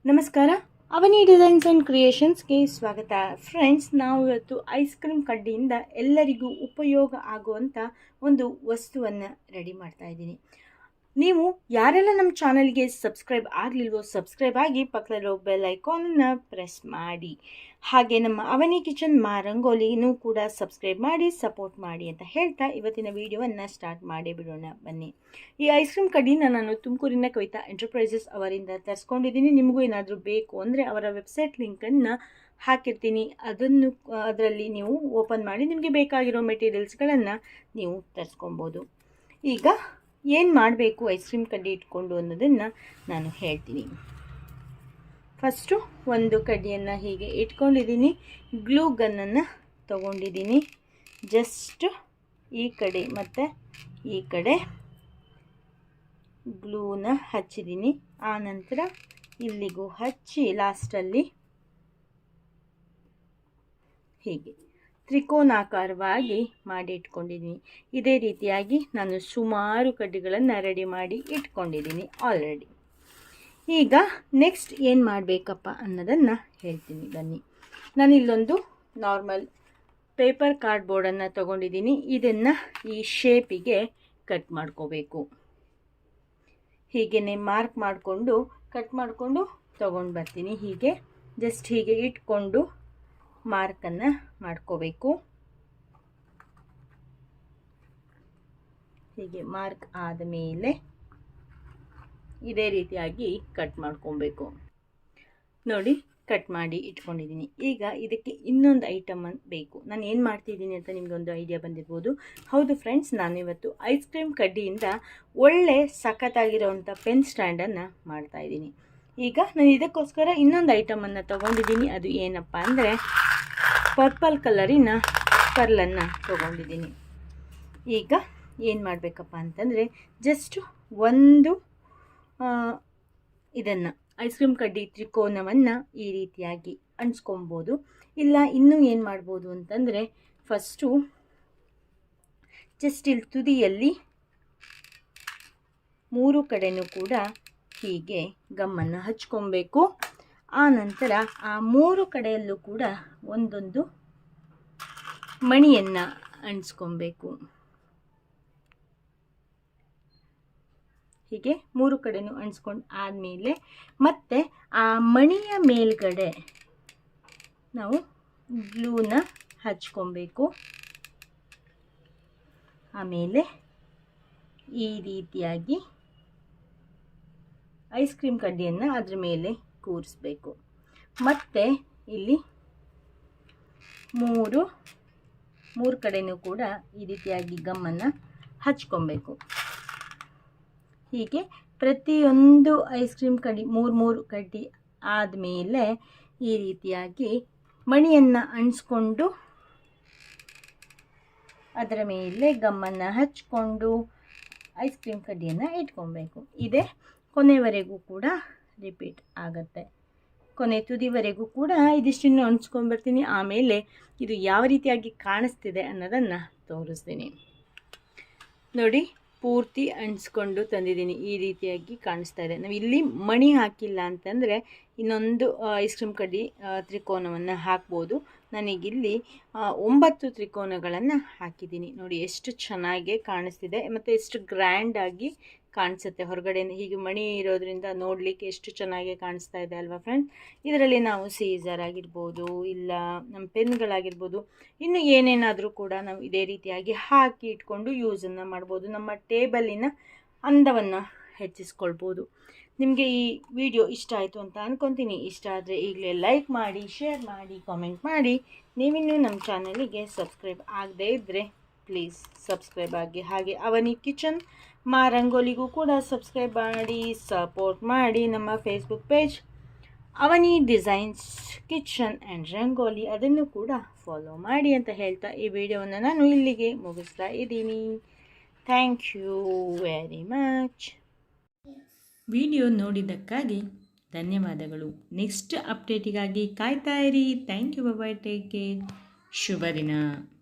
ನಮಸ್ಕಾರ. ಅವನಿ designs and ಕ್ರಿಯೇಷನ್ಸ್ಗೆ ಸ್ವಾಗತ. Friends, ನಾವು ಇವತ್ತು ಐಸ್ ಕ್ರೀಮ್ ಕಡ್ಡಿಯಿಂದ ಎಲ್ಲರಿಗೂ ಉಪಯೋಗ ಆಗುವಂಥ ಒಂದು ವಸ್ತುವನ್ನು ರೆಡಿ ಮಾಡ್ತಾ ಇದ್ದೀನಿ. ನೀವು ಯಾರೆಲ್ಲ ನಮ್ಮ ಚಾನಲ್ಗೆ ಸಬ್ಸ್ಕ್ರೈಬ್ ಆಗಲಿಲ್ವೋ ಸಬ್ಸ್ಕ್ರೈಬ್ ಆಗಿ ಪಕ್ಕದಲ್ಲಿರೋ ಬೆಲ್ ಐಕಾನನ್ನು ಪ್ರೆಸ್ ಮಾಡಿ. ಹಾಗೆ ನಮ್ಮ ಅವನಿ ಕಿಚನ್ ರಂಗೋಲಿನೂ ಕೂಡ ಸಬ್ಸ್ಕ್ರೈಬ್ ಮಾಡಿ ಸಪೋರ್ಟ್ ಮಾಡಿ ಅಂತ ಹೇಳ್ತಾ ಇವತ್ತಿನ ವಿಡಿಯೋವನ್ನು ಸ್ಟಾರ್ಟ್ ಮಾಡಿ ಬಿಡೋಣ ಬನ್ನಿ. ಈ ಐಸ್ ಕ್ರೀಮ್ ಕಡ್ಡಿನ ನಾನು ತುಮಕೂರಿನ ಕವಿತಾ ಎಂಟರ್ಪ್ರೈಸಸ್ ಅವರಿಂದ ತರಿಸ್ಕೊಂಡಿದ್ದೀನಿ. ನಿಮಗೂ ಏನಾದರೂ ಬೇಕು ಅಂದರೆ ಅವರ ವೆಬ್ಸೈಟ್ ಲಿಂಕನ್ನು ಹಾಕಿರ್ತೀನಿ. ಅದರಲ್ಲಿ ನೀವು ಓಪನ್ ಮಾಡಿ ನಿಮಗೆ ಬೇಕಾಗಿರೋ ಮೆಟೀರಿಯಲ್ಸ್ಗಳನ್ನು ನೀವು ತರಿಸ್ಕೊಬೋದು. ಈಗ ಏನು ಮಾಡಬೇಕು ಐಸ್ ಕ್ರೀಮ್ ಕಡ್ಡಿ ಇಟ್ಕೊಂಡು ಅನ್ನೋದನ್ನು ನಾನು ಹೇಳ್ತೀನಿ. ಫಸ್ಟು ಒಂದು ಕಡ್ಡಿಯನ್ನು ಹೀಗೆ ಇಟ್ಕೊಂಡಿದ್ದೀನಿ. ಗ್ಲೂ ಗನ್ನನ್ನು ತಗೊಂಡಿದ್ದೀನಿ. ಜಸ್ಟ್ ಈ ಕಡೆ ಮತ್ತು ಈ ಕಡೆ ಗ್ಲೂನ ಹಚ್ಚಿದ್ದೀನಿ. ಆನಂತರ ಇಲ್ಲಿಗೂ ಹಚ್ಚಿ ಲಾಸ್ಟಲ್ಲಿ ಹೀಗೆ ತ್ರಿಕೋನಾಕಾರವಾಗಿ ಮಾಡಿ ಇಟ್ಕೊಂಡಿದ್ದೀನಿ. ಇದೇ ರೀತಿಯಾಗಿ ನಾನು ಸುಮಾರು ಕಡ್ಡಿಗಳನ್ನು ರೆಡಿ ಮಾಡಿ ಇಟ್ಕೊಂಡಿದ್ದೀನಿ ಆಲ್ರೆಡಿ. ಈಗ ನೆಕ್ಸ್ಟ್ ಏನು ಮಾಡಬೇಕಪ್ಪ ಅನ್ನೋದನ್ನು ಹೇಳ್ತೀನಿ ಬನ್ನಿ. ನಾನಿಲ್ಲೊಂದು ನಾರ್ಮಲ್ ಪೇಪರ್ ಕಾರ್ಡ್ಬೋರ್ಡನ್ನು ತೊಗೊಂಡಿದ್ದೀನಿ. ಇದನ್ನು ಈ ಶೇಪಿಗೆ ಕಟ್ ಮಾಡ್ಕೋಬೇಕು. ಹೀಗೇ ಮಾರ್ಕ್ ಮಾಡಿಕೊಂಡು ಕಟ್ ಮಾಡಿಕೊಂಡು ತೊಗೊಂಡು ಬರ್ತೀನಿ. ಹೀಗೆ ಜಸ್ಟ್ ಹೀಗೆ ಇಟ್ಕೊಂಡು ಮಾರ್ಕನ್ನು ಮಾಡ್ಕೋಬೇಕು. ಹೀಗೆ ಮಾರ್ಕ್ ಆದಮೇಲೆ ಇದೇ ರೀತಿಯಾಗಿ ಕಟ್ ಮಾಡ್ಕೊಬೇಕು. ನೋಡಿ, ಕಟ್ ಮಾಡಿ ಇಟ್ಕೊಂಡಿದ್ದೀನಿ. ಈಗ ಇದಕ್ಕೆ ಇನ್ನೊಂದು ಐಟಮ್ ಬೇಕು. ನಾನು ಏನು ಮಾಡ್ತಿದ್ದೀನಿ ಅಂತ ನಿಮಗೊಂದು ಐಡಿಯಾ ಬಂದಿರ್ಬೋದು. ಹೌದು ಫ್ರೆಂಡ್ಸ್, ನಾನಿವತ್ತು ಐಸ್ ಕ್ರೀಮ್ ಕಡ್ಡಿಯಿಂದ ಒಳ್ಳೆ ಸಖತ್ತಾಗಿರೋವಂಥ ಪೆನ್ ಸ್ಟ್ಯಾಂಡನ್ನು ಮಾಡ್ತಾಯಿದ್ದೀನಿ. ಈಗ ನಾನು ಇದಕ್ಕೋಸ್ಕರ ಇನ್ನೊಂದು ಐಟಮನ್ನು ತೊಗೊಂಡಿದ್ದೀನಿ. ಅದು ಏನಪ್ಪ ಅಂದರೆ ಪರ್ಪಲ್ ಕಲರಿನ ಪರ್ಲನ್ನು ತೊಗೊಂಡಿದ್ದೀನಿ. ಈಗ ಏನು ಮಾಡಬೇಕಪ್ಪ ಅಂತಂದರೆ ಜಸ್ಟ್ ಒಂದು ಇದನ್ನು ಐಸ್ ಕ್ರೀಮ್ ಕಡ್ಡಿ ತ್ರಿಕೋನವನ್ನು ಈ ರೀತಿಯಾಗಿ ಅಂಟಿಸ್ಕೊಬೋದು. ಇಲ್ಲ ಇನ್ನೂ ಏನು ಮಾಡ್ಬೋದು ಅಂತಂದರೆ ಫಸ್ಟು ಜಸ್ಟ್ ಇಲ್ಲಿ ತುದಿಯಲ್ಲಿ ಮೂರು ಕಡೆನೂ ಕೂಡ ಹೀಗೆ ಗಮ್ಮನ್ನು ಹಚ್ಕೊಬೇಕು. ಆನಂತರ ಆ ಮೂರು ಕಡೆಯಲ್ಲೂ ಕೂಡ ಒಂದೊಂದು ಮಣಿಯನ್ನು ಅಂಟಿಸ್ಕೊಬೇಕು. ಹೀಗೆ ಮೂರು ಕಡೆನೂ ಅಂಟಿಸ್ಕೊಂಡು ಆದಮೇಲೆ ಮತ್ತೆ ಆ ಮಣಿಯ ಮೇಲ್ಗಡೆ ನಾವು ಗ್ಲೂನ ಹಚ್ಕೊಬೇಕು. ಆಮೇಲೆ ಈ ರೀತಿಯಾಗಿ ಐಸ್ ಕ್ರೀಮ್ ಕಡ್ಡಿಯನ್ನು ಅದ್ರ ಮೇಲೆ ಕೂರಿಸ್ಬೇಕು. ಮತ್ತು ಇಲ್ಲಿ ಮೂರು ಕಡೆನೂ ಕೂಡ ಈ ರೀತಿಯಾಗಿ ಗಮ್ಮನ್ನು ಹಚ್ಕೊಬೇಕು. ಹೀಗೆ ಪ್ರತಿಯೊಂದು ಐಸ್ ಕ್ರೀಮ್ ಕಡ್ಡಿ ಮೂರು ಕಡ್ಡಿ ಆದಮೇಲೆ ಈ ರೀತಿಯಾಗಿ ಮಣಿಯನ್ನು ಅಂಟಿಸ್ಕೊಂಡು ಅದರ ಮೇಲೆ ಗಮ್ಮನ್ನು ಹಚ್ಕೊಂಡು ಐಸ್ ಕ್ರೀಮ್ ಕಡ್ಡಿಯನ್ನು ಇಟ್ಕೊಬೇಕು. ಇದೇ ಕೊನೆವರೆಗೂ ಕೂಡ ರಿಪೀಟ್ ಆಗುತ್ತೆ. ಕೊನೆ ತುದಿವರೆಗೂ ಕೂಡ ಇದಿಷ್ಟನ್ನು ಅಂಟಿಸ್ಕೊಂಡ್ಬರ್ತೀನಿ. ಆಮೇಲೆ ಇದು ಯಾವ ರೀತಿಯಾಗಿ ಕಾಣಿಸ್ತಿದೆ ಅನ್ನೋದನ್ನು ತೋರಿಸ್ತೀನಿ. ನೋಡಿ, ಪೂರ್ತಿ ಅಂಟಿಸ್ಕೊಂಡು ತಂದಿದ್ದೀನಿ. ಈ ರೀತಿಯಾಗಿ ಕಾಣಿಸ್ತಾ ಇದೆ. ನಾವು ಇಲ್ಲಿ ಮಣಿ ಹಾಕಿಲ್ಲ ಅಂತಂದರೆ ಇನ್ನೊಂದು ಐಸ್ ಕ್ರೀಮ್ ಕಡ್ಡಿ ತ್ರಿಕೋನವನ್ನು ಹಾಕ್ಬೋದು. ನನಗಿಲ್ಲಿ 9 ತ್ರಿಕೋನಗಳನ್ನು ಹಾಕಿದ್ದೀನಿ. ನೋಡಿ ಎಷ್ಟು ಚೆನ್ನಾಗಿ ಕಾಣಿಸ್ತಿದೆ ಮತ್ತು ಎಷ್ಟು ಗ್ರ್ಯಾಂಡಾಗಿ ಕಾಣಿಸುತ್ತೆ. ಹೊರಗಡೆ ಹೀಗೆ ಮಣಿ ಇರೋದ್ರಿಂದ ನೋಡಲಿಕ್ಕೆ ಎಷ್ಟು ಚೆನ್ನಾಗಿ ಕಾಣಿಸ್ತಾ ಇದೆ ಅಲ್ವಾ ಫ್ರೆಂಡ್ಸ್. ಇದರಲ್ಲಿ ನಾವು ಸೀಸರ್ ಆಗಿರ್ಬೋದು, ಇಲ್ಲ ನಮ್ಮ ಪೆನ್ಗಳಾಗಿರ್ಬೋದು, ಇನ್ನು ಏನೇನಾದರೂ ಕೂಡ ನಾವು ಇದೇ ರೀತಿಯಾಗಿ ಹಾಕಿ ಇಟ್ಕೊಂಡು ಯೂಸನ್ನು ಮಾಡ್ಬೋದು. ನಮ್ಮ ಟೇಬಲಿನ ಅಂದವನ್ನು ಹೆಚ್ಚಿಸ್ಕೊಳ್ಬೋದು. ನಿಮಗೆ ಈ ವಿಡಿಯೋ ಇಷ್ಟ ಆಯಿತು ಅಂತ ಅಂದ್ಕೊತೀನಿ. ಇಷ್ಟ ಆದರೆ ಈಗಲೇ ಲೈಕ್ ಮಾಡಿ, ಶೇರ್ ಮಾಡಿ, ಕಾಮೆಂಟ್ ಮಾಡಿ. ನೀವಿನ್ನೂ ನಮ್ಮ ಚಾನಲಿಗೆ ಸಬ್ಸ್ಕ್ರೈಬ್ ಆಗದೇ ಇದ್ದರೆ ಪ್ಲೀಸ್ ಸಬ್ಸ್ಕ್ರೈಬ್ ಆಗಿ. ಹಾಗೆ ಅವನಿ ಕಿಚನ್ ರಂಗೋಲಿಗೂ ಕೂಡ ಸಬ್ಸ್ಕ್ರೈಬ್ ಮಾಡಿ ಸಪೋರ್ಟ್ ಮಾಡಿ. ನಮ್ಮ Facebook page Avani designs kitchen and rangoli, ಅದನ್ನು ಕೂಡ ಫಾಲೋ ಮಾಡಿ ಅಂತ ಹೇಳ್ತಾ ಈ ವಿಡಿಯೋವನ್ನು ನಾನು ಇಲ್ಲಿಗೆ ಮುಗಿಸ್ತಾ ಇದ್ದೀನಿ. Thank you very much. Video ನೋಡಿದ್ದಕ್ಕಾಗಿ ಧನ್ಯವಾದಗಳು. ನೆಕ್ಸ್ಟ್ ಅಪ್ಡೇಟಿಗಾಗಿ ಕಾಯ್ತಾ ಇರಿ. Thank you. Bye. Take care. ಶುಭ ದಿನ.